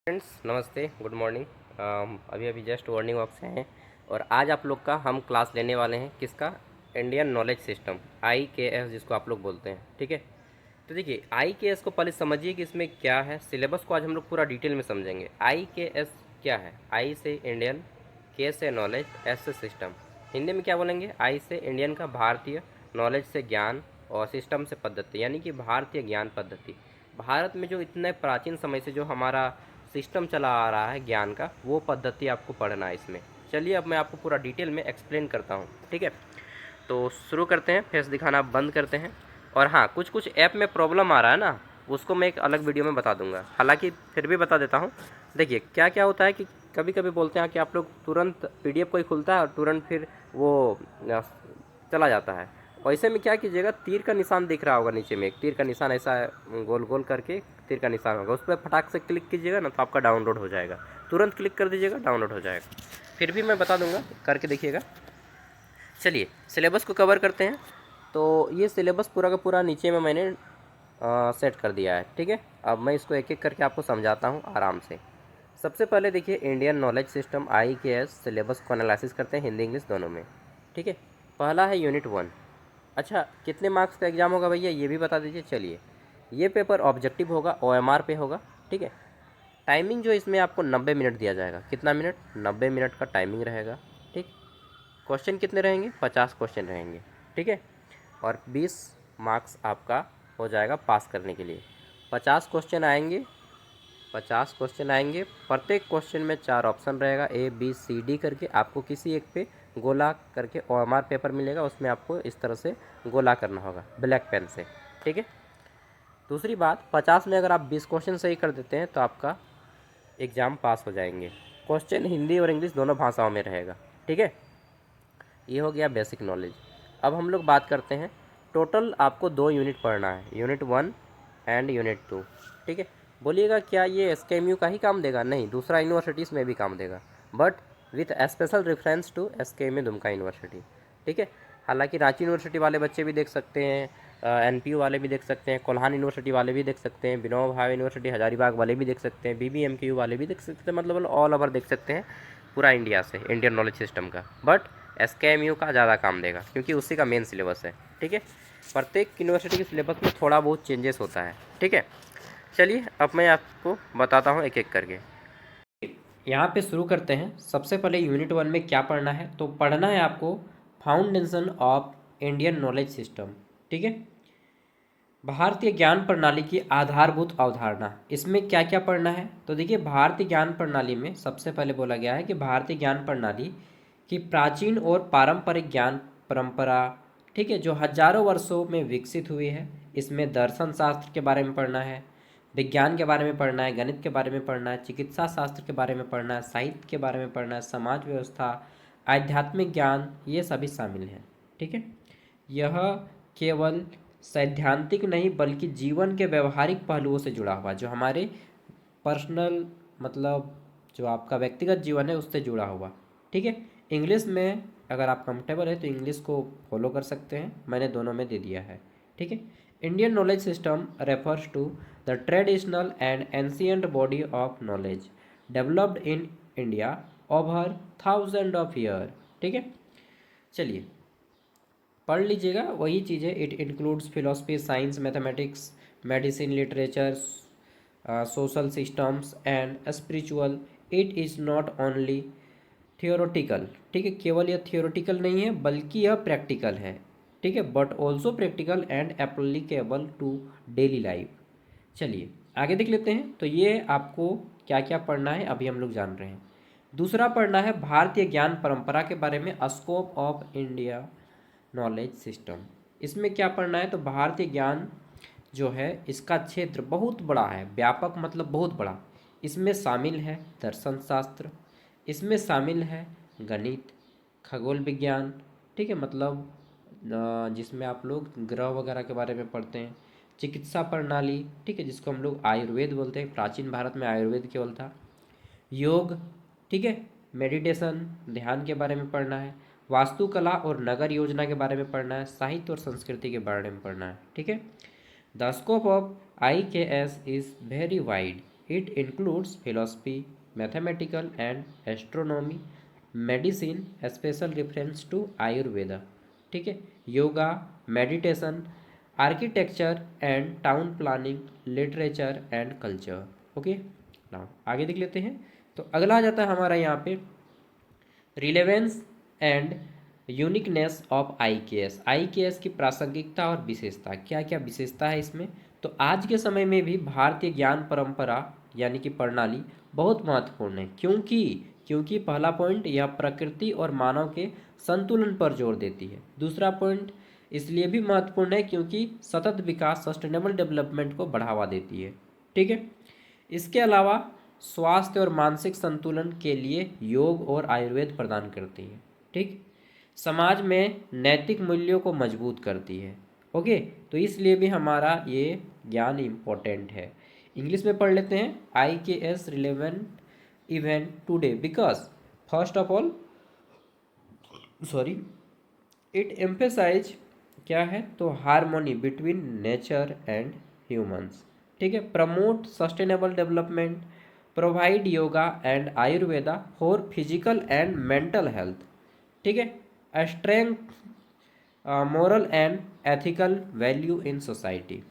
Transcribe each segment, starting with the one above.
Friends नमस्ते, good morning. अभी अभी जस्ट मॉर्निंग वॉक से हैं और आज आप लोग का हम क्लास लेने वाले हैं किसका, इंडियन नॉलेज सिस्टम IKS जिसको आप लोग बोलते हैं। ठीक है, तो देखिए IKS को पहले समझिए कि इसमें क्या है। सिलेबस को आज हम लोग पूरा डिटेल में समझेंगे। IKS क्या है? I से इंडियन, K से नॉलेज, S से सिस्टम। हिंदी में क्या बोलेंगे? I से इंडियन का भारतीय, नॉलेज से ज्ञान और सिस्टम से पद्धति, यानी कि भारतीय ज्ञान पद्धति। भारत में जो इतने प्राचीन समय से जो हमारा सिस्टम चला आ रहा है ज्ञान का, वो पद्धति आपको पढ़ना है इसमें। चलिए अब मैं आपको पूरा डिटेल में एक्सप्लेन करता हूँ। ठीक है, तो शुरू करते हैं। फेस दिखाना बंद करते हैं। और हाँ, कुछ कुछ ऐप में प्रॉब्लम आ रहा है ना, उसको मैं एक अलग वीडियो में बता दूंगा। हालांकि फिर भी बता देता हूँ। देखिए क्या क्या होता है कि कभी कभी बोलते हैं कि आप लोग तुरंत PDF कोई खुलता है और तुरंत फिर वो चला जाता है। वैसे में क्या कीजिएगा, तीर का निशान दिख रहा होगा नीचे में, एक तीर का निशान ऐसा गोल गोल करके तीर का निशान होगा, उस पर फटाक से क्लिक कीजिएगा ना तो आपका डाउनलोड हो जाएगा। तुरंत क्लिक कर दीजिएगा, डाउनलोड हो जाएगा। फिर भी मैं बता दूंगा, करके देखिएगा। चलिए सिलेबस को कवर करते हैं। तो ये सिलेबस पूरा का पूरा नीचे में मैंने सेट कर दिया है। ठीक है, अब मैं इसको एक एक करके आपको समझाता हूँ आराम से। सबसे पहले देखिए Indian knowledge system IKS syllabus को एनालिसिस करते हैं हिंदी इंग्लिश दोनों में। ठीक है, पहला है यूनिट 1। अच्छा, कितने मार्क्स का एग्ज़ाम होगा भैया ये भी बता दीजिए। चलिए, ये पेपर ऑब्जेक्टिव होगा, OMR पे होगा। ठीक है, टाइमिंग जो इसमें आपको 90 मिनट दिया जाएगा। कितना मिनट? 90 मिनट का टाइमिंग रहेगा। ठीक, क्वेश्चन कितने रहेंगे? 50 क्वेश्चन रहेंगे। ठीक है, और 20 मार्क्स आपका हो जाएगा पास करने के लिए। 50 क्वेश्चन आएंगे, 50 क्वेश्चन आएंगे। प्रत्येक क्वेश्चन में 4 ऑप्शन रहेगा, ABCD करके। आपको किसी एक पे गोला करके OMR पेपर मिलेगा, उसमें आपको इस तरह से गोला करना होगा ब्लैक पेन से। ठीक है, दूसरी बात, 50 में अगर आप 20 क्वेश्चन सही कर देते हैं तो आपका एग्ज़ाम पास हो जाएंगे। क्वेश्चन हिंदी और इंग्लिश दोनों भाषाओं में रहेगा। ठीक है, ये हो गया बेसिक नॉलेज। अब हम लोग बात करते हैं, टोटल आपको 2 यूनिट पढ़ना है, यूनिट 1 एंड यूनिट 2। ठीक है, बोलिएगा क्या ये SKMU का ही काम देगा? नहीं, दूसरा यूनिवर्सिटीज़ में भी काम देगा, but with special reference to SKMU Dumka university. ठीक है, हालांकि रांची यूनिवर्सिटी वाले बच्चे भी देख सकते हैं, NPU वाले भी देख सकते हैं, कोल्हान यूनिवर्सिटी वाले भी देख सकते हैं, विनोबा भावे यूनिवर्सिटी हजारीबाग वाले भी देख सकते हैं, BBMKU वाले भी देख सकते हैं, मतलब ऑल ओवर देख सकते हैं पूरा इंडिया से इंडियन नॉलेज सिस्टम का। बट SKMU का ज़्यादा काम देगा क्योंकि उसी का मेन सिलेबस है। ठीक है, प्रत्येक यूनिवर्सिटी के सिलेबस में थोड़ा बहुत चेंजेस होता है। ठीक है, चलिए अब मैं आपको बताता हूँ एक एक करके। यहाँ पे शुरू करते हैं। सबसे पहले यूनिट 1 में क्या पढ़ना है? तो पढ़ना है आपको foundation of Indian knowledge system. ठीक है, भारतीय ज्ञान प्रणाली की आधारभूत अवधारणा। इसमें क्या क्या पढ़ना है? तो देखिए, भारतीय ज्ञान प्रणाली में सबसे पहले बोला गया है कि भारतीय ज्ञान प्रणाली की प्राचीन और पारंपरिक ज्ञान परंपरा, ठीक है, जो हजारों वर्षों में विकसित हुई है। इसमें दर्शन शास्त्र के बारे में पढ़ना है, विज्ञान के बारे में पढ़ना है, गणित के बारे में पढ़ना है, चिकित्सा शास्त्र के बारे में पढ़ना है, साहित्य के बारे में पढ़ना है, समाज व्यवस्था, आध्यात्मिक ज्ञान, ये सभी शामिल हैं। ठीक है, यह केवल सैद्धांतिक नहीं बल्कि जीवन के व्यवहारिक पहलुओं से जुड़ा हुआ, जो हमारे पर्सनल, मतलब जो आपका व्यक्तिगत जीवन है उससे जुड़ा हुआ। ठीक है, इंग्लिश में अगर आप कंफर्टेबल है तो इंग्लिश को फॉलो कर सकते हैं, मैंने दोनों में दे दिया है। ठीक है, Indian knowledge system refers to the traditional and ancient body of knowledge developed in India over thousand of year. ठीक है, चलिए पढ़ लीजिएगा वही चीज़ें। It includes philosophy, science, mathematics, medicine, literature, social systems and spiritual. It is not only theoretical. ठीक है, केवल यह थियोरोटिकल नहीं है बल्कि यह प्रैक्टिकल है। ठीक है, but also practical and applicable to daily life. चलिए आगे देख लेते हैं। तो ये आपको क्या क्या पढ़ना है अभी हम लोग जान रहे हैं। दूसरा पढ़ना है भारतीय ज्ञान परंपरा के बारे में, scope of India knowledge system. इसमें क्या पढ़ना है? तो भारतीय ज्ञान जो है इसका क्षेत्र बहुत बड़ा है, व्यापक मतलब बहुत बड़ा। इसमें शामिल है दर्शन शास्त्र, इसमें शामिल है गणित, खगोल विज्ञान, ठीक है, मतलब जिसमें आप लोग ग्रह वगैरह के बारे में पढ़ते हैं, चिकित्सा प्रणाली, ठीक है, जिसको हम लोग आयुर्वेद बोलते हैं, प्राचीन भारत में आयुर्वेद केवल था, योग, ठीक है, मेडिटेशन, ध्यान के बारे में पढ़ना है, वास्तुकला और नगर योजना के बारे में पढ़ना है, साहित्य और संस्कृति के बारे में पढ़ना है। ठीक है, the scope of IKS is very wide. It includes philosophy, mathematical and astronomy, medicine, special reference to Ayurveda, ठीक है, yoga, meditation, architecture and town planning, literature and culture. Okay, now आगे देख लेते हैं। तो अगला आ जाता है हमारा यहाँ पे relevance and uniqueness of IKS। IKS की प्रासंगिकता और विशेषता, क्या क्या विशेषता है इसमें। तो आज के समय में भी भारतीय ज्ञान परंपरा यानी कि प्रणाली बहुत महत्वपूर्ण है। क्योंकि पहला पॉइंट, यह प्रकृति और मानव के संतुलन पर जोर देती है। दूसरा पॉइंट इसलिए भी महत्वपूर्ण है क्योंकि सतत विकास, सस्टेनेबल डेवलपमेंट को बढ़ावा देती है, ठीक है। इसके अलावा स्वास्थ्य और मानसिक संतुलन के लिए योग और आयुर्वेद प्रदान करती है, ठीक। समाज में नैतिक मूल्यों को मजबूत करती है। ओके, तो इसलिए भी हमारा ये ज्ञान इम्पोर्टेंट है। इंग्लिश में पढ़ लेते हैं। IKS relevant even today because first of all it emphasise क्या है, तो harmony between nature and humans, ठीक है, promote sustainable development, provide yoga and Ayurveda for physical and mental health, ठीक है, strength moral and ethical value in society.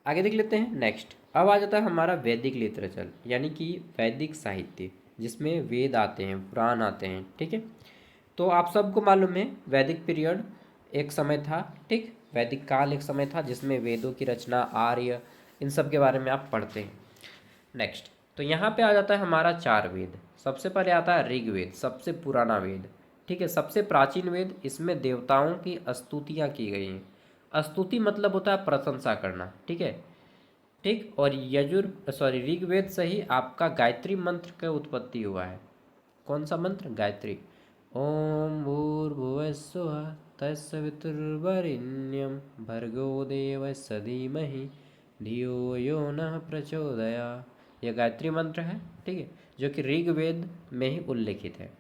आगे देख लेते हैं नेक्स्ट। अब आ जाता है हमारा वैदिक लिटरेचर यानी कि वैदिक साहित्य, जिसमें वेद आते हैं, पुराण आते हैं, ठीक है। तो आप सबको मालूम है वैदिक पीरियड एक समय था, ठीक, वैदिक काल एक समय था जिसमें वेदों की रचना, आर्य, इन सब के बारे में आप पढ़ते हैं। नेक्स्ट, तो यहाँ पे आ जाता है हमारा 4 वेद। सबसे पहले आता है ऋग्वेद, सबसे पुराना वेद, ठीक है, सबसे प्राचीन वेद। इसमें देवताओं की स्तुतियाँ की गई हैं। स्तुति मतलब होता है प्रशंसा करना, ठीक है, ठीक। और ऋग्वेद से ही आपका गायत्री मंत्र का उत्पत्ति हुआ है। कौन सा मंत्र? गायत्री। ओम भूर्भुवस्सुवः तत्सवितुर्वरेण्यं भर्गो देवस्य धीमहि धियो यो नः प्रचोदयात्। यह गायत्री मंत्र है, ठीक है, जो कि ऋग्वेद में ही उल्लेखित है।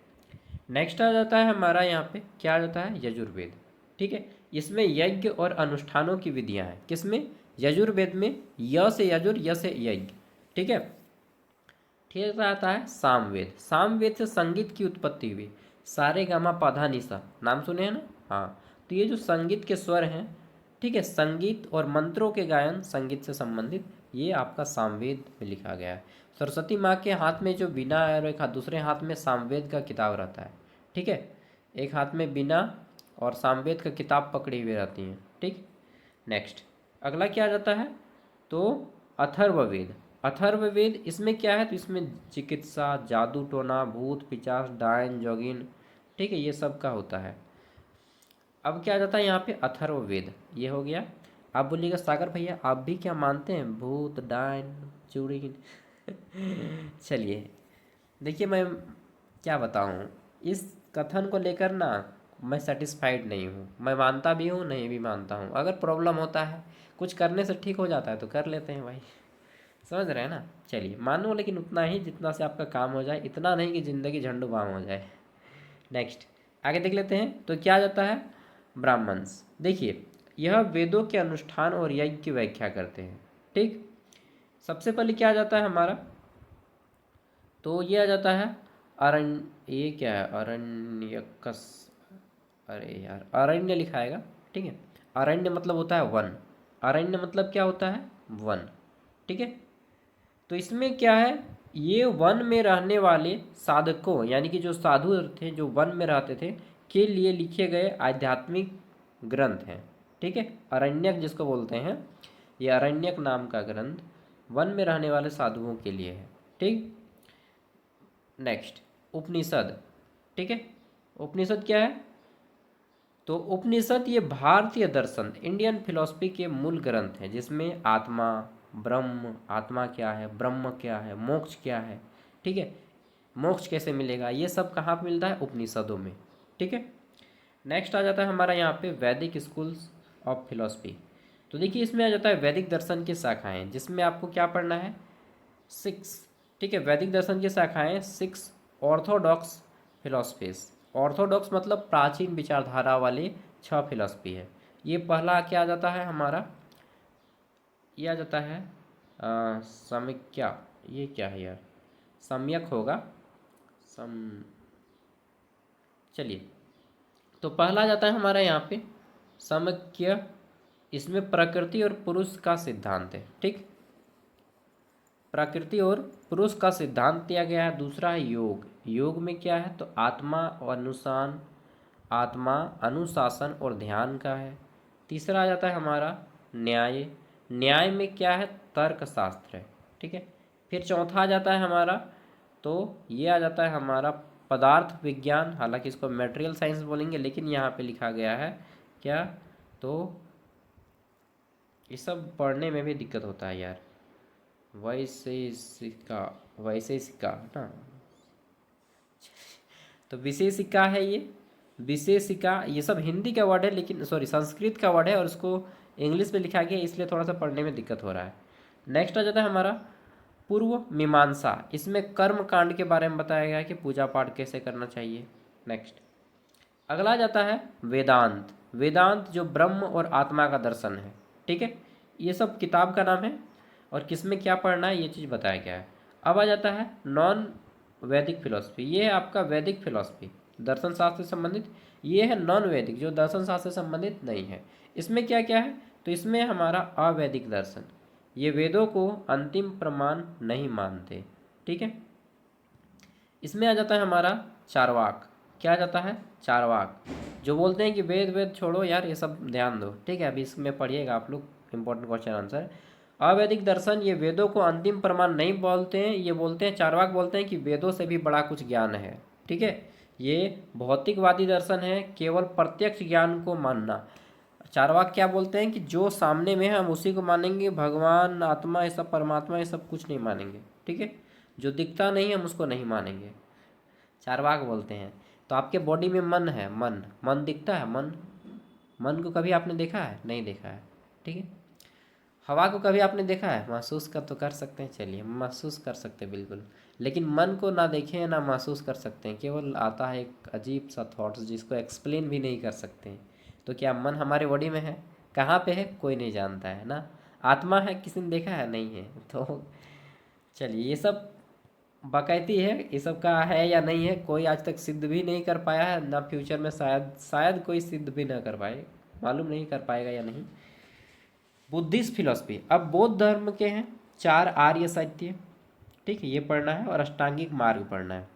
नेक्स्ट आ जाता है हमारा यहाँ पे क्या आ जाता है, यजुर्वेद, ठीक है। इसमें यज्ञ और अनुष्ठानों की विधियाँ हैं। किसमें? यजुर्वेद में। य से यजुर, य से यज्ञ, ठीक है। ठीक आता है सामवेद। सामवेद से संगीत की उत्पत्ति हुई। सारे गामा पाधा निसा, नाम सुने हैं ना? हाँ, तो ये जो संगीत के स्वर हैं, ठीक है, संगीत और मंत्रों के गायन संगीत से संबंधित, ये आपका सामवेद में लिखा गया है। सरस्वती माँ के हाथ में जो बीना है और एक हाथ, दूसरे हाथ में सामवेद का किताब रहता है, ठीक है। एक हाथ में बीना और सामवेद का किताब पकड़ी हुई रहती हैं, ठीक। नेक्स्ट, अगला क्या आ जाता है, तो अथर्ववेद। अथर्ववेद इसमें क्या है, तो इसमें चिकित्सा, जादू टोना, भूत पिचास, डायन जोगिन, ठीक है, ये सब का होता है। अब क्या आ जाता है यहाँ पे अथर्ववेद, ये हो गया। आप बोलिएगा सागर भैया आप भी क्या मानते हैं भूत डायन चुड़ैल? चलिए देखिए, मैं क्या बताऊँ, इस कथन को लेकर ना मैं सेटिस्फाइड नहीं हूँ। मैं मानता भी हूँ, नहीं भी मानता हूँ। अगर प्रॉब्लम होता है, कुछ करने से ठीक हो जाता है तो कर लेते हैं भाई, समझ रहे हैं ना। चलिए मानो, लेकिन उतना ही जितना से आपका काम हो जाए, इतना नहीं कि ज़िंदगी झंडू बाम हो जाए। नेक्स्ट, आगे देख लेते हैं। तो क्या आ जाता है, ब्राह्मण्स। देखिए, यह वेदों के अनुष्ठान और यज्ञ की व्याख्या करते हैं, ठीक। सबसे पहले क्या आ जाता है हमारा, तो ये आ जाता है अरण्य। ये क्या है, अरण्यकस, अरे यार अरण्य लिखाएगा, ठीक है। अरण्य मतलब होता है वन। अरण्य मतलब क्या होता है, वन, ठीक है। तो इसमें क्या है, ये वन में रहने वाले साधकों यानी कि जो साधु थे, जो वन में रहते थे, के लिए लिखे गए आध्यात्मिक ग्रंथ हैं, ठीक है। अरण्यक जिसको बोलते हैं, ये अरण्यक नाम का ग्रंथ वन में रहने वाले साधुओं के लिए है, ठीक। नेक्स्ट, उपनिषद, ठीक है। उपनिषद क्या है, तो उपनिषद ये भारतीय दर्शन, इंडियन फिलॉसफी के मूल ग्रंथ हैं, जिसमें आत्मा, ब्रह्म, आत्मा क्या है, ब्रह्म क्या है, मोक्ष क्या है, ठीक है, मोक्ष कैसे मिलेगा, ये सब कहाँ पे मिलता है, उपनिषदों में, ठीक है। नेक्स्ट आ जाता है हमारा यहाँ पे वैदिक स्कूल्स ऑफ फिलॉसफी। तो देखिए, इसमें आ जाता है वैदिक दर्शन की शाखाएं, जिसमें आपको क्या पढ़ना है, 6, ठीक है। वैदिक दर्शन की शाखाएं 6 ऑर्थोडॉक्स फिलॉसफीज। ऑर्थोडॉक्स मतलब प्राचीन विचारधारा वाले 6 फिलॉसफी है। ये पहला क्या आ जाता है हमारा, ये आ जाता है समीक्षा, ये क्या है यार, सम्यक होगा, सम चलिए। तो पहला आ जाता है हमारा यहाँ पे समक्य, इसमें प्रकृति और पुरुष का सिद्धांत है, ठीक, प्रकृति और पुरुष का सिद्धांत दिया गया है। दूसरा है योग, योग में क्या है तो आत्मा अनुशासन और ध्यान का है। तीसरा आ जाता है हमारा न्याय, न्याय में क्या है तर्क शास्त्र है, ठीक है। फिर चौथा आ जाता है हमारा, तो ये आ जाता है हमारा पदार्थ विज्ञान, हालांकि इसको मटेरियल साइंस बोलेंगे, लेकिन यहाँ पे लिखा गया है क्या, तो ये सब पढ़ने में भी दिक्कत होता है यार, वैशेषिका, वैशेषिका ना, तो विशेषिका है ये, विशेषिका, ये सब हिंदी का वर्ड है, लेकिन सॉरी संस्कृत का वर्ड है, और उसको इंग्लिश में लिखा गया है, इसलिए थोड़ा सा पढ़ने में दिक्कत हो रहा है। नेक्स्ट आ जाता है हमारा पूर्व मीमांसा, इसमें कर्म कांड के बारे में बताया गया है कि पूजा पाठ कैसे करना चाहिए। नेक्स्ट अगला आ जाता है वेदांत, वेदांत जो ब्रह्म और आत्मा का दर्शन है, ठीक है। ये सब किताब का नाम है, और किस में क्या पढ़ना है ये चीज़ बताया गया है। अब आ जाता है नॉन वैदिक फिलोसफी, ये है आपका वैदिक फिलोसफी, दर्शन शास्त्र से संबंधित। ये है नॉन वैदिक, जो दर्शन शास्त्र से संबंधित नहीं है। इसमें क्या क्या है, तो इसमें हमारा अवैदिक दर्शन, ये वेदों को अंतिम प्रमाण नहीं मानते, ठीक है। इसमें आ जाता है हमारा चारवाक, क्या आ जाता है चारवाक, जो बोलते हैं कि वेद वेद छोड़ो यार, ये सब ध्यान दो, ठीक है। अभी इसमें पढ़िएगा आप लोग, इंपॉर्टेंट क्वेश्चन आंसर। अवैदिक दर्शन ये वेदों को अंतिम प्रमाण नहीं बोलते हैं, ये बोलते हैं चारवाक बोलते हैं कि वेदों से भी बड़ा कुछ ज्ञान है, ठीक है। ये भौतिकवादी दर्शन है, केवल प्रत्यक्ष ज्ञान को मानना। चारवाक क्या बोलते हैं कि जो सामने में है हम उसी को मानेंगे, भगवान आत्मा ये सब परमात्मा ये सब कुछ नहीं मानेंगे, ठीक है। जो दिखता नहीं हम उसको नहीं मानेंगे, चारवाक बोलते हैं। तो आपके बॉडी में मन है, मन मन दिखता है, मन मन को कभी आपने देखा है, नहीं देखा है, ठीक है। हवा को कभी आपने देखा है, महसूस कर तो कर सकते हैं, चलिए महसूस कर सकते हैं बिल्कुल, लेकिन मन को ना देखें ना महसूस कर सकते हैं, केवल आता है एक अजीब सा थॉट्स जिसको एक्सप्लेन भी नहीं कर सकते हैं। तो क्या मन हमारे बॉडी में है, कहाँ पे है, कोई नहीं जानता है ना। आत्मा है, किसी ने देखा है, नहीं है। तो चलिए ये सब बाकायदी है, ये सब का है या नहीं है, कोई आज तक सिद्ध भी नहीं कर पाया है, ना फ्यूचर में शायद शायद कोई सिद्ध भी ना कर पाए, मालूम नहीं कर पाएगा या नहीं। बुद्धिस्ट फिलॉसफी, अब बौद्ध धर्म के हैं चार आर्य सत्य, ठीक है, ये पढ़ना है, और अष्टांगिक मार्ग पढ़ना है।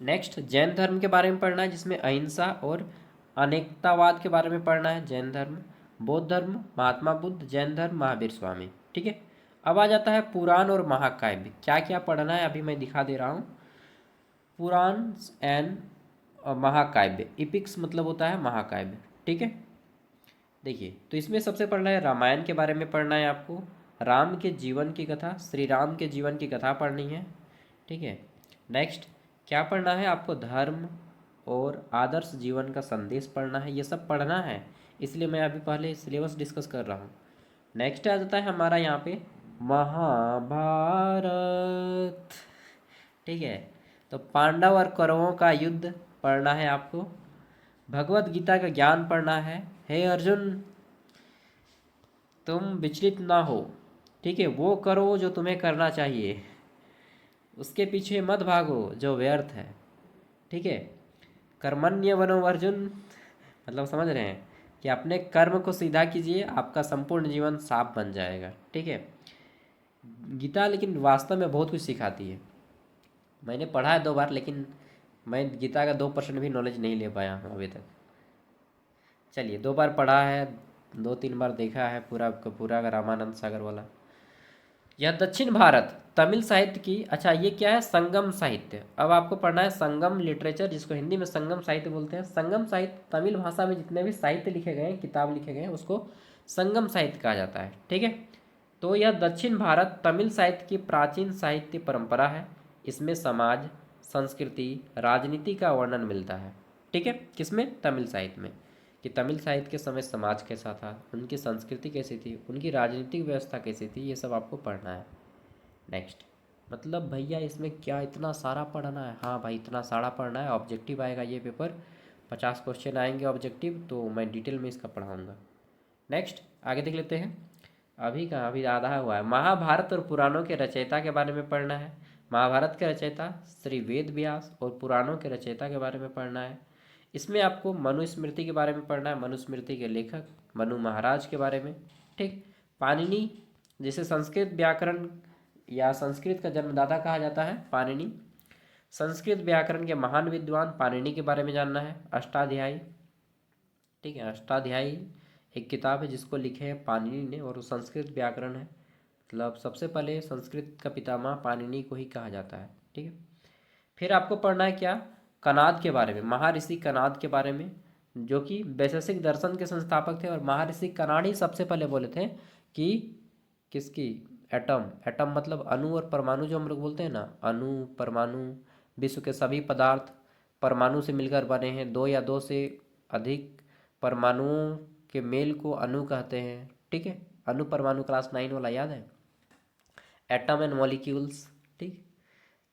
नेक्स्ट जैन धर्म के बारे में पढ़ना है, जिसमें अहिंसा और अनेकतावाद के बारे में पढ़ना है, जैन धर्म। बौद्ध धर्म महात्मा बुद्ध, जैन धर्म महावीर स्वामी, ठीक है। अब आ जाता है पुराण और महाकाव्य, क्या क्या पढ़ना है अभी मैं दिखा दे रहा हूँ। पुराण एंड महाकाव्य, इपिक्स मतलब होता है महाकाव्य, ठीक है। देखिए तो इसमें सबसे पढ़ना है रामायण के बारे में पढ़ना है आपको, राम के जीवन की कथा, श्री राम के जीवन की कथा पढ़नी है, ठीक है। नेक्स्ट क्या पढ़ना है आपको, धर्म और आदर्श जीवन का संदेश पढ़ना है, ये सब पढ़ना है, इसलिए मैं अभी पहले सिलेबस डिस्कस कर रहा हूँ। नेक्स्ट आ जाता है हमारा यहाँ पे महाभारत, ठीक है। तो पांडव और कौरवों का युद्ध पढ़ना है आपको, भगवत गीता का ज्ञान पढ़ना है। हे अर्जुन तुम विचलित ना हो, ठीक है, वो करो जो तुम्हें करना चाहिए, उसके पीछे मत भागो जो व्यर्थ है, ठीक है। कर्मण्य वनो अर्जुन, मतलब समझ रहे हैं कि अपने कर्म को सीधा कीजिए, आपका संपूर्ण जीवन साफ बन जाएगा, ठीक है। गीता लेकिन वास्तव में बहुत कुछ सिखाती है, मैंने पढ़ा है 2 बार, लेकिन मैं गीता का 2% भी नॉलेज नहीं ले पाया हूँ अभी तक। चलिए 2 बार पढ़ा है, 2-3 बार देखा है पूरा का पूरा का रामानंद सागर वाला। यह दक्षिण भारत तमिल साहित्य की, अच्छा ये क्या है संगम साहित्य, अब आपको पढ़ना है संगम लिटरेचर, जिसको हिंदी में संगम साहित्य बोलते हैं। संगम साहित्य तमिल भाषा में जितने भी साहित्य लिखे गए हैं, किताब लिखे गए हैं, उसको संगम साहित्य कहा जाता है, ठीक है। तो यह दक्षिण भारत तमिल साहित्य की प्राचीन साहित्य परंपरा है, इसमें समाज संस्कृति राजनीति का वर्णन मिलता है, ठीक है। किसमें, तमिल साहित्य में, कि तमिल साहित्य के समय समाज कैसा था, उनकी संस्कृति कैसी थी, उनकी राजनीतिक व्यवस्था कैसी थी, ये सब आपको पढ़ना है। नेक्स्ट मतलब भैया इसमें क्या इतना सारा पढ़ना है, हाँ भाई इतना सारा पढ़ना है, ऑब्जेक्टिव आएगा ये पेपर, 50 क्वेश्चन आएंगे ऑब्जेक्टिव, तो मैं डिटेल में इसका पढ़ाऊँगा। नेक्स्ट आगे देख लेते हैं, अभी कहाँ, अभी आधा हुआ है। महाभारत और पुराणों के रचयिता के बारे में पढ़ना है। महाभारत के रचयिता श्री वेद व्यास और पुराणों के रचयिता के बारे में पढ़ना है। इसमें आपको मनुस्मृति के बारे में पढ़ना है, मनुस्मृति के लेखक मनु महाराज के बारे में। ठीक। पाणिनि, जिसे संस्कृत व्याकरण या संस्कृत का जन्मदाता कहा जाता है, पाणिनि। संस्कृत व्याकरण के महान विद्वान पाणिनि के बारे में जानना है। अष्टाध्यायी, ठीक है, अष्टाध्यायी एक किताब है जिसको लिखे हैं पाणिनि ने, और वो संस्कृत व्याकरण है। मतलब सबसे पहले संस्कृत का पितामह पाणिनि को ही कहा जाता है। ठीक है। फिर आपको पढ़ना है क्या, कनाद के बारे में, महर्षि कनाद के बारे में, जो कि वैशेषिक दर्शन के संस्थापक थे। और महर्षि कनाड ही सबसे पहले बोले थे कि किसकी, एटम, एटम मतलब अणु और परमाणु, जो हम लोग बोलते हैं ना, अणु परमाणु, विश्व के सभी पदार्थ परमाणु से मिलकर बने हैं। दो या दो से अधिक परमाणुओं के मेल को अणु कहते हैं। ठीक है, अणु परमाणु क्लास 9 वाला याद है, एटम एंड मॉलिक्यूल्स। ठीक।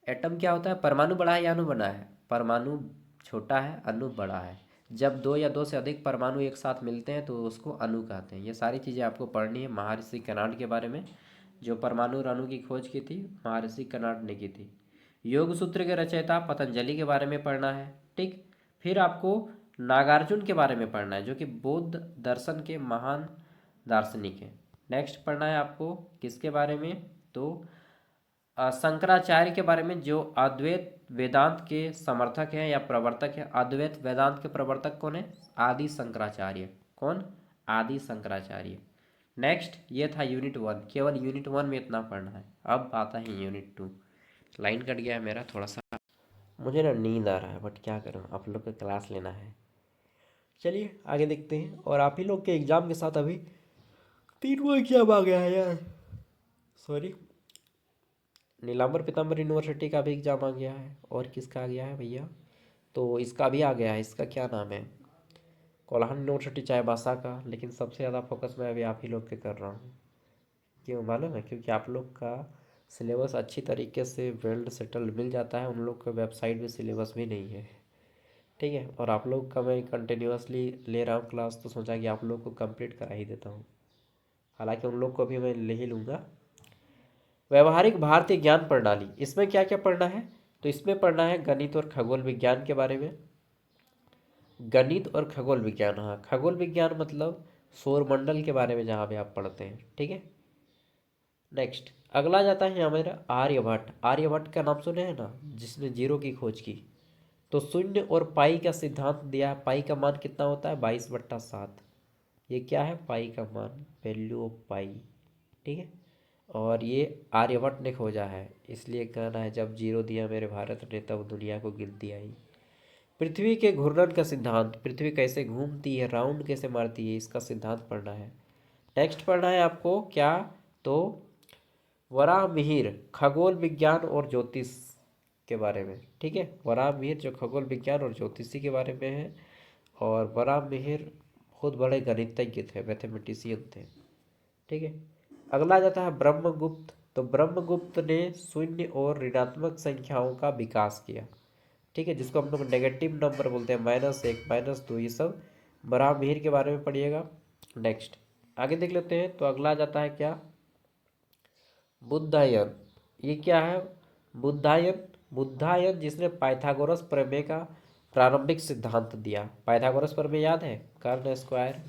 एटम क्या होता है, परमाणु बड़ा है या अणु बड़ा है, परमाणु छोटा है, अणु बड़ा है। जब दो या दो से अधिक परमाणु एक साथ मिलते हैं तो उसको अणु कहते हैं। ये सारी चीज़ें आपको पढ़नी है महर्षि कनाड के बारे में। जो परमाणु और अणु की खोज की थी, महर्षि कनाड ने की थी। योग सूत्र के रचयिता पतंजलि के बारे में पढ़ना है। ठीक। फिर आपको नागार्जुन के बारे में पढ़ना है, जो कि बौद्ध दर्शन के महान दार्शनिक हैं। नेक्स्ट पढ़ना है आपको किसके बारे में, तो शंकराचार्य के बारे में, जो अद्वैत वेदांत के समर्थक हैं या प्रवर्तक हैं। अद्वैत वेदांत के प्रवर्तक कौन है, आदि शंकराचार्य। कौन, आदि शंकराचार्य। नेक्स्ट, ये था यूनिट 1, केवल यूनिट 1 में इतना पढ़ना है। अब आता है यूनिट 2। लाइन कट गया है मेरा थोड़ा सा, मुझे ना नींद आ रहा है, बट क्या करूँ, आप लोग का क्लास लेना है। चलिए आगे देखते हैं। और आप ही लोग के एग्ज़ाम के साथ अभी 3वां एग्जाम आ गया है यार, सॉरी, नीलांबर पीताम्बर यूनिवर्सिटी का भी एग्ज़ाम आ गया है। और किसका आ गया है भैया, तो इसका भी आ गया है, इसका क्या नाम है, कोल्हान यूनिवर्सिटी चाईबासा का। लेकिन सबसे ज़्यादा फोकस मैं अभी आप ही लोग के कर रहा हूँ। क्यों मालूम है, क्योंकि आप लोग का सिलेबस अच्छी तरीके से वेल्ड सेटल्ड मिल जाता है, उन लोग का वेबसाइट में सिलेबस भी नहीं है। ठीक है, और आप लोग का मैं कंटिन्यूसली ले रहा हूँ क्लास, तो सोचा कि आप लोग को कंप्लीट करा ही देता हूँ। हालांकि उन लोग को भी मैं ले ही लूँगा। व्यवहारिक भारतीय ज्ञान प्रणाली, इसमें क्या क्या पढ़ना है, तो इसमें पढ़ना है गणित और खगोल विज्ञान के बारे में। गणित और खगोल विज्ञान, हाँ, खगोल विज्ञान मतलब सौरमंडल के बारे में जहाँ भी आप पढ़ते हैं। ठीक है। नेक्स्ट अगला जाता है हमारा आर्यभट्ट। आर्यभट्ट का नाम सुने हैं ना, जिसने जीरो की खोज की। तो शून्य और पाई का सिद्धांत दिया। पाई का मान कितना होता है, 22/7। ये क्या है, पाई का मान, वैल्यू ऑफ पाई। ठीक है। और ये आर्यभट्ट ने खोजा है, इसलिए कहना है जब जीरो दिया मेरे भारत ने तब दुनिया को गिनती आई। पृथ्वी के घूर्णन का सिद्धांत, पृथ्वी कैसे घूमती है, राउंड कैसे मारती है, इसका सिद्धांत पढ़ना है। नेक्स्ट पढ़ना है आपको क्या, तो वराहमिहिर खगोल विज्ञान और ज्योतिष के बारे में। ठीक है, वराहमिहिर जो खगोल विज्ञान और ज्योतिषी के बारे में है। और वराहमिहिर बहुत बड़े गणितज्ञ थे, मैथमेटिशियन थे। ठीक है। अगला जाता है ब्रह्मगुप्त। तो ब्रह्मगुप्त ने शून्य और ऋणात्मक संख्याओं का विकास किया। ठीक है, जिसको हम लोग नेगेटिव नंबर बोलते हैं, -1 -2, ये सब ब्रह्ममिहिर के बारे में पढ़िएगा। नेक्स्ट आगे देख लेते हैं। तो अगला जाता है क्या, बुद्धायन। ये क्या है, बुद्धायन, बुद्धायन जिसने पाइथागोरस प्रमेय का प्रारंभिक सिद्धांत दिया। पाइथागोरस प्रमेय याद है, कर्ण स्क्वायर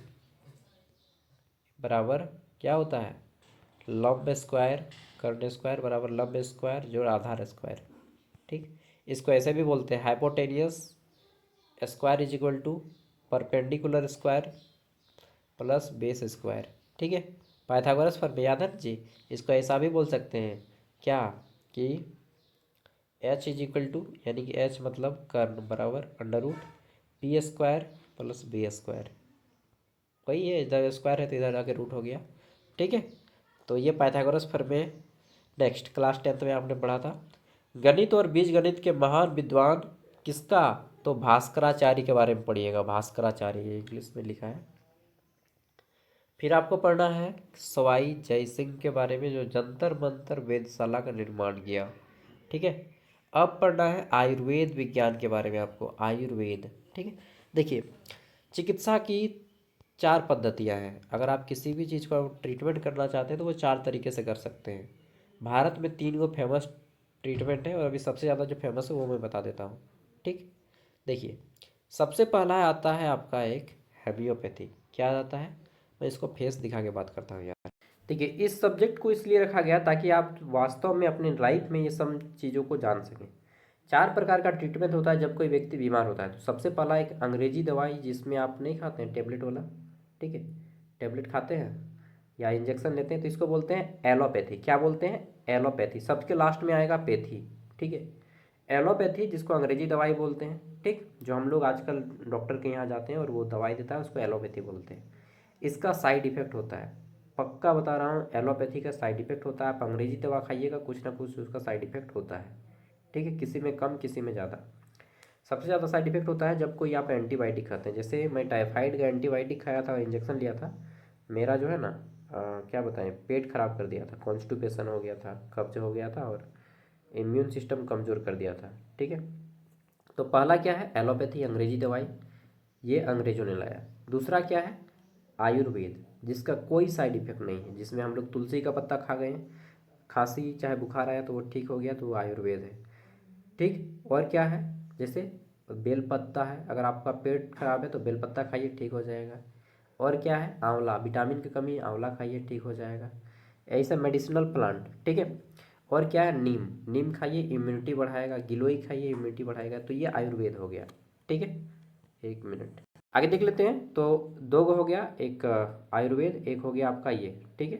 बराबर क्या होता है, लंब स्क्वायर, कर्ण स्क्वायर बराबर लंब स्क्वायर जोड़ आधार स्क्वायर। ठीक, इसको ऐसे भी बोलते हैं, hypotenuse square is equal to perpendicular square plus base square. ठीक है, पाइथागोरस पर याद है जी। इसको ऐसा भी बोल सकते हैं क्या, कि एच इज इक्वल टू, यानी कि एच मतलब कर्ण बराबर √p² प्लस b²। वही है, इधर स्क्वायर है तो इधर आके रूट हो गया। ठीक है, तो ये पाइथागोरस प्रमेय नेक्स्ट क्लास 10th में आपने पढ़ा था। गणित और बीज गणित के महान विद्वान किसका, तो भास्कराचार्य के बारे में पढ़िएगा। भास्कराचार्य, ये इंग्लिश में लिखा है। फिर आपको पढ़ना है सवाई जय सिंह के बारे में, जो जंतर मंतर वेधशाला का निर्माण किया। ठीक है। अब पढ़ना है आयुर्वेद विज्ञान के बारे में आपको, आयुर्वेद। ठीक है, देखिए चिकित्सा की 4 पद्धतियाँ हैं। अगर आप किसी भी चीज़ को ट्रीटमेंट करना चाहते हैं तो वो 4 तरीके से कर सकते हैं। भारत में 3 गो फेमस ट्रीटमेंट है और अभी सबसे ज़्यादा जो फेमस है वो मैं बता देता हूँ। ठीक, देखिए, सबसे पहला आता है आपका एक हेमियोपैथी। क्या आता है, मैं इसको फेस दिखा के बात करता हूँ यार। देखिए, इस सब्जेक्ट को इसलिए रखा गया ताकि आप वास्तव में अपनी लाइफ में ये सब चीज़ों को जान सकें। 4 प्रकार का ट्रीटमेंट होता है जब कोई व्यक्ति बीमार होता है। तो सबसे पहला एक अंग्रेजी दवाई, जिसमें आप नहीं खाते हैं टेबलेट वाला, ठीक है, टेबलेट खाते हैं या इंजेक्शन लेते हैं, तो इसको बोलते हैं एलोपैथी। क्या बोलते हैं, एलोपैथी। सबके लास्ट में आएगा पैथी, ठीक है। एलोपैथी जिसको अंग्रेजी दवाई बोलते हैं, ठीक, जो हम लोग आजकल डॉक्टर के यहाँ जाते हैं और वो दवाई देता है, उसको एलोपैथी बोलते हैं। इसका साइड इफेक्ट होता है, पक्का बता रहा हूँ, एलोपैथी का साइड इफेक्ट होता है। आप अंग्रेजी दवा खाइएगा, कुछ ना कुछ उसका साइड इफेक्ट होता है, ठीक है, किसी में कम किसी में ज़्यादा। सबसे ज़्यादा साइड इफेक्ट होता है जब कोई आप एंटीबायोटिक खाते हैं। जैसे मैं टाइफाइड का एंटीबायोटिक खाया था, इंजेक्शन लिया था, मेरा जो है ना क्या बताएं, पेट खराब कर दिया था, कॉन्स्टिपेशन हो गया था, कब्ज हो गया था और इम्यून सिस्टम कमज़ोर कर दिया था, ठीक है। तो पहला क्या है, एलोपैथी, अंग्रेजी दवाई, ये अंग्रेजों ने लाया। दूसरा क्या है, आयुर्वेद, जिसका कोई साइड इफेक्ट नहीं है, जिसमें हम लोग तुलसी का पत्ता खा गए, खांसी चाहे बुखार आया तो वो ठीक हो गया, तो वो आयुर्वेद है, ठीक। और क्या है, जैसे बेल पत्ता है, अगर आपका पेट खराब है तो बेल पत्ता खाइए, ठीक हो जाएगा। और क्या है, आंवला, विटामिन की कमी, आंवला खाइए, ठीक हो जाएगा। ऐसा मेडिसिनल प्लांट, ठीक है। और क्या है, नीम, नीम खाइए, इम्यूनिटी बढ़ाएगा। गिलोई खाइए, इम्यूनिटी बढ़ाएगा। तो ये आयुर्वेद हो गया, ठीक है। एक मिनट, आगे देख लेते हैं। तो दो गो हो गया, एक आयुर्वेद, एक हो गया आपका ये, ठीक है,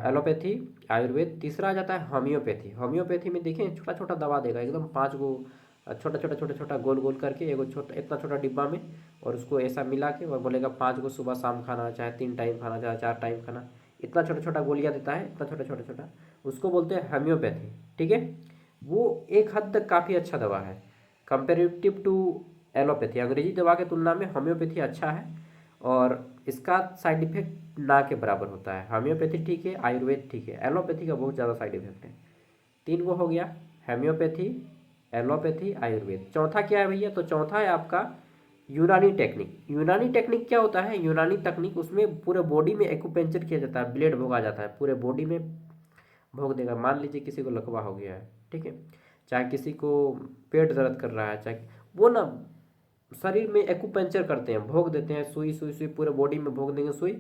एलोपैथी, आयुर्वेद। तीसरा आ जाता है होम्योपैथी। होम्योपैथी में देखें, छोटा छोटा दवा देगा, एकदम 5 गो छोटा छोटा छोटा छोटा गोल गोल करके, एगो छोटा इतना छोटा डिब्बा में, और उसको ऐसा मिला के और बोलेगा 5 गो सुबह शाम खाना, चाहे 3 टाइम खाना, चाहे 4 टाइम खाना। इतना छोटा छोटा गोलियाँ देता है, इतना छोटा छोटा छोटा, उसको बोलते हैं होम्योपैथी, ठीक है। वो एक हद तक काफ़ी अच्छा दवा है कंपेरेटिव टू एलोपैथी। अंग्रेजी दवा के तुलना में होम्योपैथी अच्छा है और इसका साइड इफेक्ट ना के बराबर होता है। होम्योपैथी ठीक है, आयुर्वेद ठीक है, एलोपैथी का बहुत ज़्यादा साइड इफेक्ट है। 3 गो हो गया, होम्योपैथी, एलोपैथी, आयुर्वेद। चौथा क्या है भैया, तो चौथा है आपका यूनानी टेक्निक। यूनानी टेक्निक क्या होता है, यूनानी तकनीक, उसमें पूरे बॉडी में एक्यूपेंचर किया जाता है, ब्लेड भोगा जाता है, पूरे बॉडी में भोग देगा। मान लीजिए किसी को लकवा हो गया है, ठीक है, चाहे किसी को पेट दर्द कर रहा है, चाहे वो ना शरीर में एक्यूपंक्चर करते हैं, भोग देते हैं, सुई सुई सुई पूरे बॉडी में भोग देंगे सुई,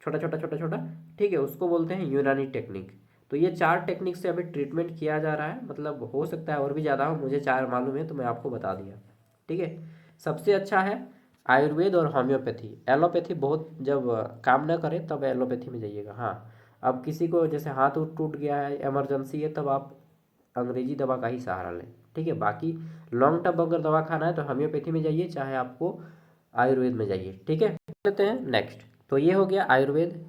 छोटा छोटा छोटा छोटा, ठीक है, उसको बोलते हैं यूनानी टेक्निक। तो ये 4 टेक्निक से अभी ट्रीटमेंट किया जा रहा है, मतलब हो सकता है और भी ज़्यादा हो, मुझे 4 मालूम है तो मैं आपको बता दिया, ठीक है। सबसे अच्छा है आयुर्वेद और होम्योपैथी। एलोपैथी बहुत जब काम न करे तब एलोपैथी में जाइएगा। हाँ, अब किसी को जैसे हाथ उठ टूट गया है, इमरजेंसी है, तब आप अंग्रेजी दवा का ही सहारा लें, ठीक है। बाकी लॉन्ग टर्म अगर दवा खाना है तो होम्योपैथी में जाइए, चाहे आपको आयुर्वेद में जाइए, ठीक है। लेते हैं नेक्स्ट। तो ये हो गया आयुर्वेद,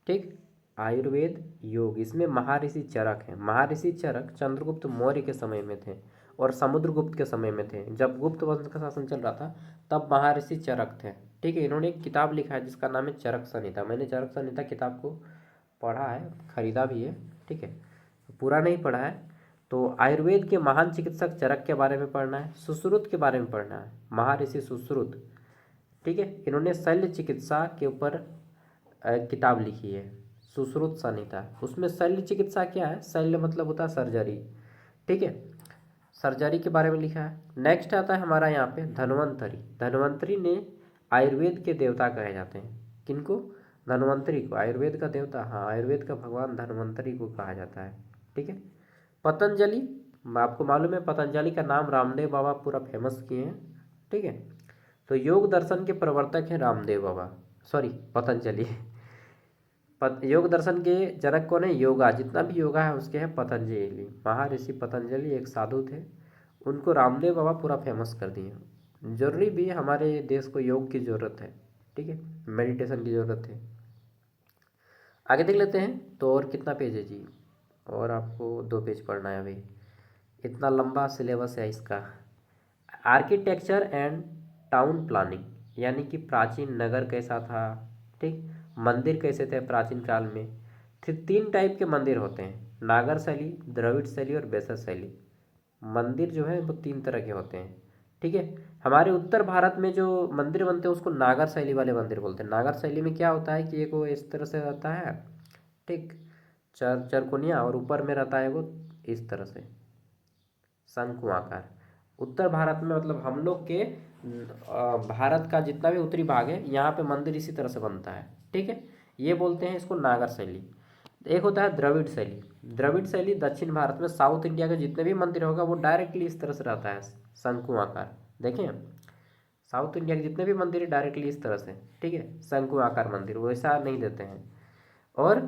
ठीक। आयुर्वेद योग, इसमें महर्षि चरक हैं। महर्षि चरक चंद्रगुप्त मौर्य के समय में थे और समुद्रगुप्त के समय में थे। जब गुप्त वंश का शासन चल रहा था तब महर्षि चरक थे, ठीक है। इन्होंने एक किताब लिखा है जिसका नाम है चरक संहिता। मैंने चरक संहिता किताब को पढ़ा है, खरीदा भी है, ठीक है, पूरा नहीं पढ़ा है। तो आयुर्वेद के महान चिकित्सक चरक के बारे में पढ़ना है, सुश्रुत के बारे में पढ़ना है, महर्षि सुश्रुत, ठीक है। इन्होंने शल्य चिकित्सा के ऊपर किताब लिखी है, सुश्रुत संहिता। उसमें शल्य चिकित्सा क्या है, शल्य मतलब होता है सर्जरी, ठीक है, सर्जरी के बारे में लिखा है। नेक्स्ट आता है हमारा यहाँ पे धन्वंतरी। धन्वंतरी ने आयुर्वेद के देवता कहे जाते हैं, किनको, धन्वंतरी को, आयुर्वेद का देवता, हाँ, आयुर्वेद का भगवान धन्वंतरी को कहा जाता है, ठीक है। पतंजलि, आपको मालूम है पतंजलि का नाम रामदेव बाबा पूरा फेमस किए हैं, ठीक है। तो योग दर्शन के प्रवर्तक हैं रामदेव बाबा, सॉरी पतंजलि। योग दर्शन के जनक कौन है, योगा, जितना भी योगा है उसके हैं पतंजलि। महर्षि पतंजलि एक साधु थे, उनको रामदेव बाबा पूरा फेमस कर दिए। जरूरी भी है, हमारे देश को योग की ज़रूरत है, ठीक है, मेडिटेशन की ज़रूरत है। आगे देख लेते हैं। तो और कितना पेज है जी, और आपको 2 पेज पढ़ना है अभी, इतना लंबा सिलेबस है इसका। आर्किटेक्चर एंड टाउन प्लानिंग, यानी कि प्राचीन नगर कैसा था, ठीक, मंदिर कैसे थे प्राचीन काल में। फिर 3 टाइप के मंदिर होते हैं, नागर शैली, द्रविड़ शैली और बेसर शैली। मंदिर जो है वो 3 तरह के होते हैं, ठीक है। हमारे उत्तर भारत में जो मंदिर बनते हैं उसको नागर शैली वाले मंदिर बोलते हैं। नागर शैली में क्या होता है कि एक वो इस तरह से रहता है, ठीक, चरकोनिया, और ऊपर में रहता है वो इस तरह से शंकु आकार। उत्तर भारत में मतलब हम लोग के भारत का जितना भी उत्तरी भाग है यहाँ पे मंदिर इसी तरह से बनता है, ठीक है। ये बोलते हैं इसको नागर शैली। एक होता है द्रविड़ शैली। द्रविड़ शैली दक्षिण भारत में साउथ इंडिया के जितने भी मंदिर होगा वो डायरेक्टली इस तरह से रहता है, शंकु आकार। देखें, साउथ इंडिया के जितने भी मंदिर है डायरेक्टली इस तरह से, ठीक है, शंकु आकार मंदिर, वैसा नहीं देते हैं। और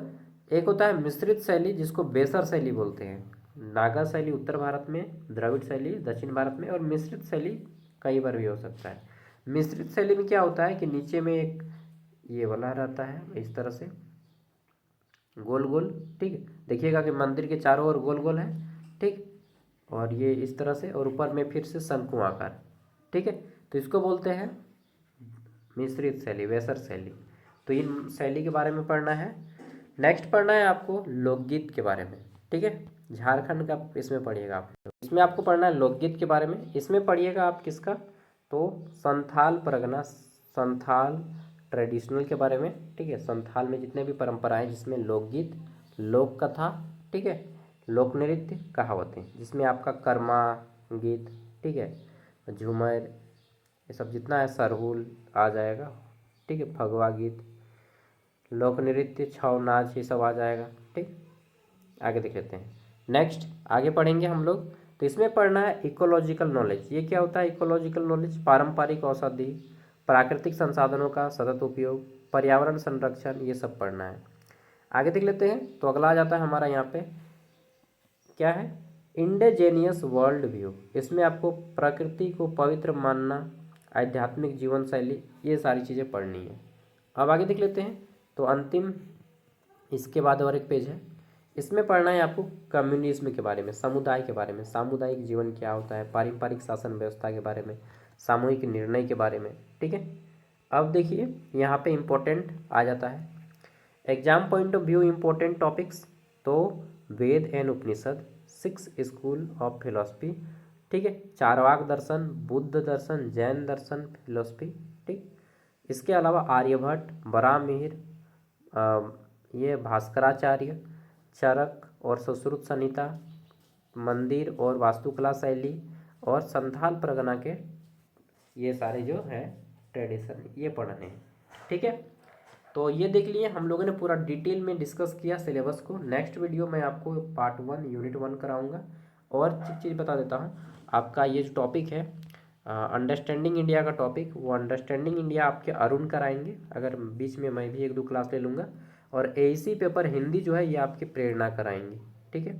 एक होता है मिश्रित शैली जिसको बेसर शैली बोलते हैं। नागा शैली उत्तर भारत में, द्रविड़ शैली दक्षिण भारत में, और मिश्रित शैली कई बार भी हो सकता है। मिश्रित शैली में क्या होता है कि नीचे में एक ये वाला रहता है इस तरह से गोल गोल, ठीक है, देखिएगा कि मंदिर के चारों ओर गोल गोल है, ठीक, और ये इस तरह से, और ऊपर में फिर से शंकु आकार, ठीक है। तो इसको बोलते हैं मिश्रित शैली, वेसर शैली। तो इन शैली के बारे में पढ़ना है। नेक्स्ट पढ़ना है आपको लोकगीत के बारे में, ठीक है। झारखंड का इसमें पढ़िएगा आप, इसमें आपको पढ़ना है लोकगीत के बारे में। इसमें पढ़िएगा आप किसका, तो संथाल परगना, संथाल ट्रेडिशनल के बारे में, ठीक है। संथाल में जितने भी परंपराएं जिसमें लोकगीत, लोक कथा, ठीक है, लोक नृत्य, कहावतें, जिसमें आपका कर्मा गीत, ठीक है, झूमर, ये सब जितना है, सरहुल आ जाएगा, ठीक है, फगवा गीत, लोक नृत्य, छौ नाच, ये सब आ जाएगा, ठीक। आगे देख लेते हैं। नेक्स्ट आगे पढ़ेंगे हम लोग। तो इसमें पढ़ना है इकोलॉजिकल नॉलेज। ये क्या होता है इकोलॉजिकल नॉलेज, पारंपरिक औषधि, प्राकृतिक संसाधनों का सतत उपयोग, पर्यावरण संरक्षण, ये सब पढ़ना है। आगे देख लेते हैं। तो अगला आ जाता है हमारा यहाँ पे क्या है, इंडिजेनियस वर्ल्ड व्यू। इसमें आपको प्रकृति को पवित्र मानना, आध्यात्मिक जीवन शैली, ये सारी चीज़ें पढ़नी है। अब आगे देख लेते हैं। तो अंतिम इसके बाद और एक पेज है, इसमें पढ़ना है आपको कम्युनिज्म के बारे में, समुदाय के बारे में, सामुदायिक जीवन क्या होता है, पारंपरिक शासन व्यवस्था के बारे में, सामूहिक निर्णय के बारे में, ठीक है। अब देखिए यहाँ पे इम्पोर्टेंट आ जाता है exam point of view, important topics. तो Veda and Upanishad, 6 school of philosophy, ठीक है, चारवाक दर्शन, बुद्ध दर्शन, जैन दर्शन, फिलोसफी, ठीक। इसके अलावा आर्यभट्ट, बराहमिहिर, ये भास्कराचार्य, चरक और सुश्रुत संहिता, मंदिर और वास्तुकला शैली, और संथाल परगना के ये सारे जो है ट्रेडिशन, ये पढ़ने हैं, ठीक है। तो ये देख लिए हम लोगों ने पूरा डिटेल में डिस्कस किया सिलेबस को। नेक्स्ट वीडियो में आपको पार्ट 1 यूनिट 1 कराऊंगा। और चीज़ बता देता हूँ, आपका ये जो टॉपिक है अंडरस्टैंडिंग इंडिया का टॉपिक, वो अंडरस्टैंडिंग इंडिया आपके अरुण कराएंगे, अगर बीच में मैं भी 1-2 क्लास ले लूँगा। और एईसी पेपर हिंदी जो है ये आपकी प्रेरणा कराएंगे, ठीक है।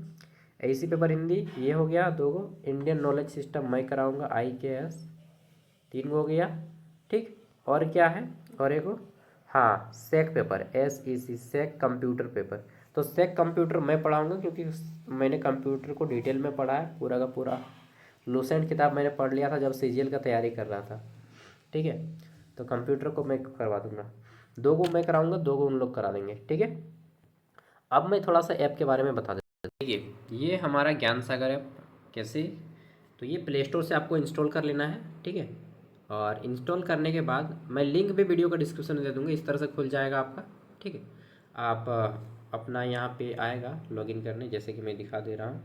एईसी पेपर हिंदी ये हो गया 2 गो, इंडियन नॉलेज सिस्टम मैं कराऊँगा IKS 3 गो हो गया, ठीक। और क्या है, और एक हाँ सेक पेपर, SEC सेक कंप्यूटर पेपर। तो सेक कंप्यूटर मैं पढ़ाऊँगा क्योंकि मैंने कंप्यूटर को डिटेल में पढ़ा है, पूरा का पूरा लूसेंट किताब मैंने पढ़ लिया था जब CGL का तैयारी कर रहा था, ठीक है। तो कंप्यूटर को मैं करवा दूंगा, 2 को मैं कराऊंगा, 2 को उन लोग करा देंगे, ठीक है। अब मैं थोड़ा सा ऐप के बारे में बता देता हूँ। देखिए ये हमारा ज्ञान सागर ऐप कैसे, तो ये प्ले स्टोर से आपको इंस्टॉल कर लेना है, ठीक है। और इंस्टॉल करने के बाद मैं लिंक भी वीडियो का डिस्क्रिप्शन में दे दूँगा, इस तरह से खुल जाएगा आपका, ठीक है। आप अपना यहाँ पे आएगा लॉगिन करने, जैसे कि मैं दिखा दे रहा हूँ,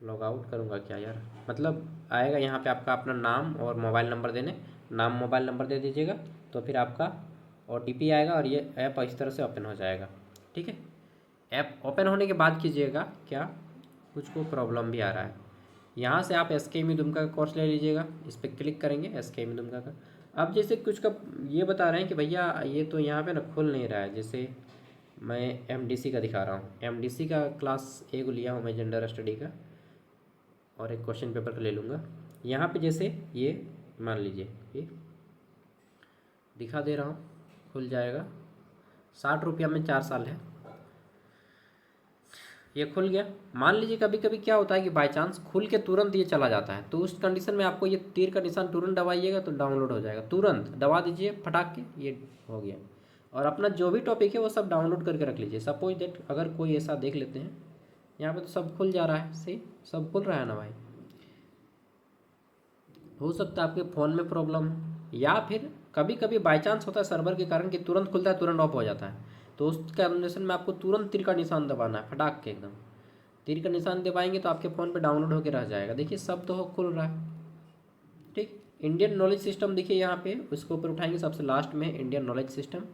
लॉग आउट करूँगा क्या यार, मतलब आएगा यहाँ पे आपका अपना नाम और मोबाइल नंबर देने, नाम मोबाइल नंबर दे दीजिएगा, तो फिर आपका OTP आएगा और ये ऐप इस तरह से ओपन हो जाएगा, ठीक है। ऐप ओपन होने के बाद कीजिएगा क्या, कुछ को प्रॉब्लम भी आ रहा है, यहाँ से आप SKM दुमका का कोर्स ले लीजिएगा, इस पर क्लिक करेंगे SKM दुमका का। अब जैसे कुछ का ये बता रहे हैं कि भैया ये तो यहाँ पे ना खुल नहीं रहा है, जैसे मैं MDC का दिखा रहा हूँ, MDC का क्लास 1 लिया हूँ मैं, जेंडर स्टडी का, और एक क्वेश्चन पेपर का ले लूँगा। यहाँ पे जैसे ये मान लीजिए ये दिखा दे रहा हूँ, खुल जाएगा, 60 रुपया में 4 साल है, ये खुल गया। मान लीजिए कभी कभी क्या होता है कि बाई चांस खुल के तुरंत ये चला जाता है, तो उस कंडीशन में आपको ये तीर का निशान तुरंत दबाइएगा तो डाउनलोड हो जाएगा, तुरंत दबा दीजिए फटाक के, ये हो गया। और अपना जो भी टॉपिक है वो सब डाउनलोड करके रख लीजिए। सपोज दैट अगर कोई ऐसा देख लेते हैं, यहाँ पे तो सब खुल जा रहा है, सही सब खुल रहा है ना भाई, हो सकता है आपके फ़ोन में प्रॉब्लम हो, या फिर कभी कभी बाई चांस होता है सर्वर के कारण कि तुरंत खुलता है तुरंत ऑफ हो जाता है। तो उस कंडीशन में आपको तुरंत तीर का निशान दबाना है, फटाक के एकदम तीर का निशान दबाएंगे तो आपके फ़ोन पे डाउनलोड होकर रह जाएगा। देखिए सब तो खुल रहा है। ठीक, इंडियन नॉलेज सिस्टम देखिए यहाँ पे उसके ऊपर उठाएंगे सबसे लास्ट में इंडियन नॉलेज सिस्टम।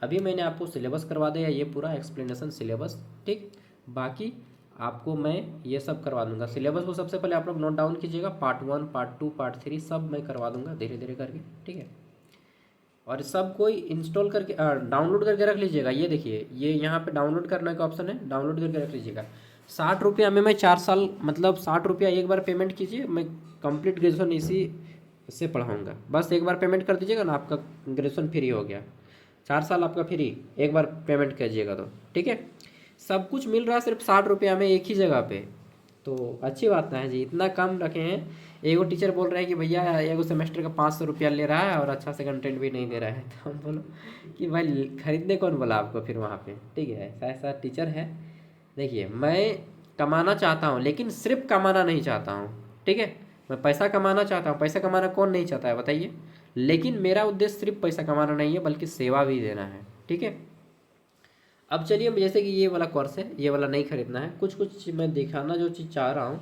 अभी मैंने आपको सिलेबस करवा दिया, ये पूरा एक्सप्लेनेशन सिलेबस। ठीक, बाकी आपको मैं ये सब करवा दूंगा। सिलेबस को सबसे पहले आप लोग नोट डाउन कीजिएगा, पार्ट 1 पार्ट 2 पार्ट 3 सब मैं करवा दूंगा धीरे धीरे करके। ठीक है, और सब कोई इंस्टॉल करके डाउनलोड करके रख लीजिएगा। ये देखिए ये यहाँ पे डाउनलोड करने का ऑप्शन है, डाउनलोड करके रख लीजिएगा। 60 रुपया में मैं 4 साल मतलब 60 रुपया एक बार पेमेंट कीजिए, मैं कंप्लीट ग्रेजुएशन इसी से पढ़ाऊँगा। बस एक बार पेमेंट कर दीजिएगा ना, आपका ग्रेजुएशन फ्री हो गया। 4 साल आपका फ्री, एक बार पेमेंट कीजिएगा तो। ठीक है, सब कुछ मिल रहा है सिर्फ 60 रुपया में एक ही जगह पे, तो अच्छी बात है जी। इतना कम रखे हैं। एगो टीचर बोल रहे हैं कि भैया एगो सेमेस्टर का 500 रुपया ले रहा है और अच्छा से कंटेंट भी नहीं दे रहा है। तो हम बोलो कि भाई खरीदने कौन बोला आपको फिर वहाँ पे। ठीक है, ऐसा ऐसा टीचर है। देखिए मैं कमाना चाहता हूँ लेकिन सिर्फ कमाना नहीं चाहता हूँ। ठीक है, मैं पैसा कमाना चाहता हूँ। पैसा कमाना कौन नहीं चाहता है बताइए। लेकिन मेरा उद्देश्य सिर्फ पैसा कमाना नहीं है बल्कि सेवा भी देना है। ठीक है, अब चलिए जैसे कि ये वाला कोर्स है, ये वाला नहीं खरीदना है। कुछ कुछ मैं दिखाना जो चीज़ चाह रहा हूँ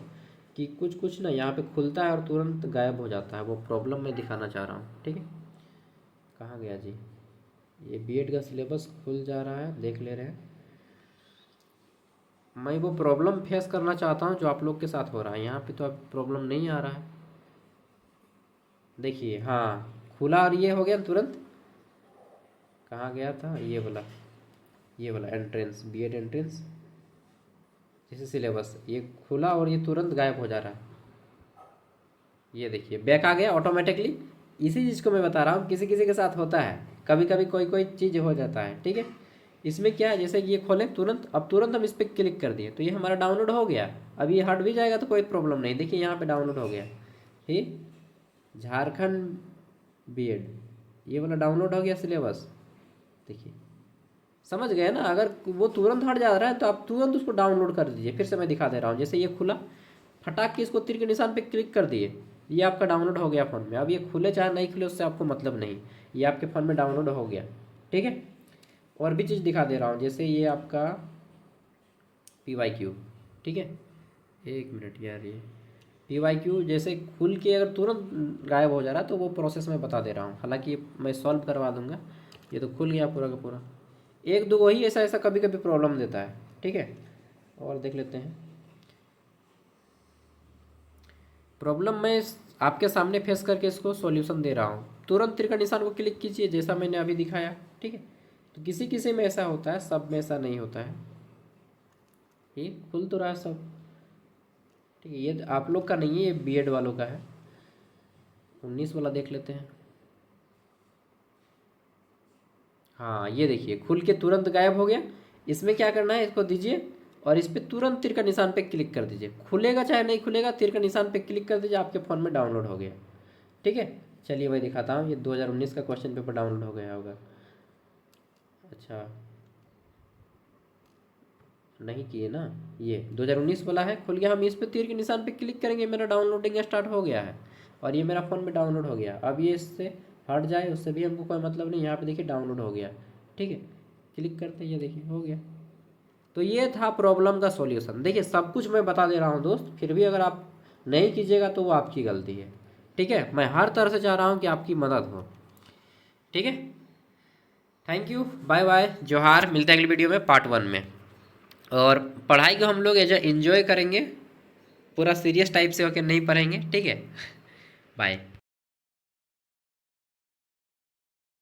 कि कुछ कुछ ना यहाँ पे खुलता है और तुरंत गायब हो जाता है, वो प्रॉब्लम मैं दिखाना चाह रहा हूँ। ठीक है, कहाँ गया जी, ये बीएड का सिलेबस खुल जा रहा है, देख ले रहे हैं। मैं वो प्रॉब्लम फेस करना चाहता हूँ जो आप लोग के साथ हो रहा है। यहाँ पे तो अब प्रॉब्लम नहीं आ रहा है। देखिए हाँ खुला और ये हो गया तुरंत। कहाँ गया था ये वाला एंट्रेंस, बीएड एंट्रेंस जैसे सिलेबस, ये खुला और ये तुरंत गायब हो जा रहा है। ये देखिए बैक आ गया ऑटोमेटिकली। इसी चीज़ को मैं बता रहा हूँ, किसी किसी के साथ होता है, कभी कभी कोई कोई चीज़ हो जाता है। ठीक है, इसमें क्या है जैसे कि ये खोले तुरंत, अब तुरंत हम इस पर क्लिक कर दिए तो ये हमारा डाउनलोड हो गया। अब ये हट भी जाएगा तो कोई प्रॉब्लम नहीं। देखिए यहाँ पे डाउनलोड हो गया, ठीक, झारखंड बीएड ये वाला डाउनलोड हो गया सिलेबस। देखिए समझ गए ना। अगर वो तुरंत हट जा रहा है तो आप तुरंत उसको डाउनलोड कर दीजिए। फिर से मैं दिखा दे रहा हूँ, जैसे ये खुला, फटाक के इसको तीर के निशान पे क्लिक कर दिए, ये आपका डाउनलोड हो गया फ़ोन में। अब ये खुले चाहे नहीं खुले उससे आपको मतलब नहीं, ये आपके फ़ोन में डाउनलोड हो गया। ठीक है, और भी चीज़ दिखा दे रहा हूँ, जैसे ये आपका PYQ। ठीक है, एक मिनट यार, ये PYQ जैसे खुल के अगर तुरंत गायब हो जा रहा है तो वो प्रोसेस मैं बता दे रहा हूँ। हालांकि मैं सॉल्व करवा दूंगा। ये तो खुल गया पूरा का पूरा। एक दो वही ऐसा ऐसा कभी कभी प्रॉब्लम देता है। ठीक है, और देख लेते हैं प्रॉब्लम। मैं आपके सामने फेस करके इसको सॉल्यूशन दे रहा हूँ। तुरंत तीर का निशान को क्लिक कीजिए जैसा मैंने अभी दिखाया। ठीक है, तो किसी किसी में ऐसा होता है, सब में ऐसा नहीं होता है। ये खुल तो रहा है सब। ठीक है, ये आप लोग का नहीं है, ये बीएड वालों का है। 19 वाला देख लेते हैं। हाँ ये देखिए खुल के तुरंत गायब हो गया। इसमें क्या करना है, इसको दीजिए और इस पर तुरंत तीर का निशान पे क्लिक कर दीजिए। खुलेगा चाहे नहीं खुलेगा, तीर का निशान पे क्लिक कर दीजिए, आपके फ़ोन में डाउनलोड हो गया। ठीक है, चलिए मैं दिखाता हूँ। ये 2019 का क्वेश्चन पेपर डाउनलोड हो गया होगा। अच्छा नहीं किए ना, ये 2019 वाला है, खुल गया। हम इस पर तीर के निशान पे क्लिक करेंगे, मेरा डाउनलोडिंग स्टार्ट हो गया है और ये मेरा फ़ोन में डाउनलोड हो गया। अब ये इससे हट जाए उससे भी हमको कोई मतलब नहीं। यहाँ पे देखिए डाउनलोड हो गया। ठीक है, क्लिक करते हैं, ये देखिए हो गया। तो ये था प्रॉब्लम का सॉल्यूशन। देखिए सब कुछ मैं बता दे रहा हूँ दोस्त, फिर भी अगर आप नहीं कीजिएगा तो वो आपकी गलती है। ठीक है, मैं हर तरह से चाह रहा हूँ कि आपकी मदद हो। ठीक है, थैंक यू, बाय बाय, जोहार। मिलते हैं अगली वीडियो में पार्ट 1 में। और पढ़ाई को हम लोग एज एंजॉय करेंगे, पूरा सीरियस टाइप से होकर नहीं पढ़ेंगे। ठीक है, बाय।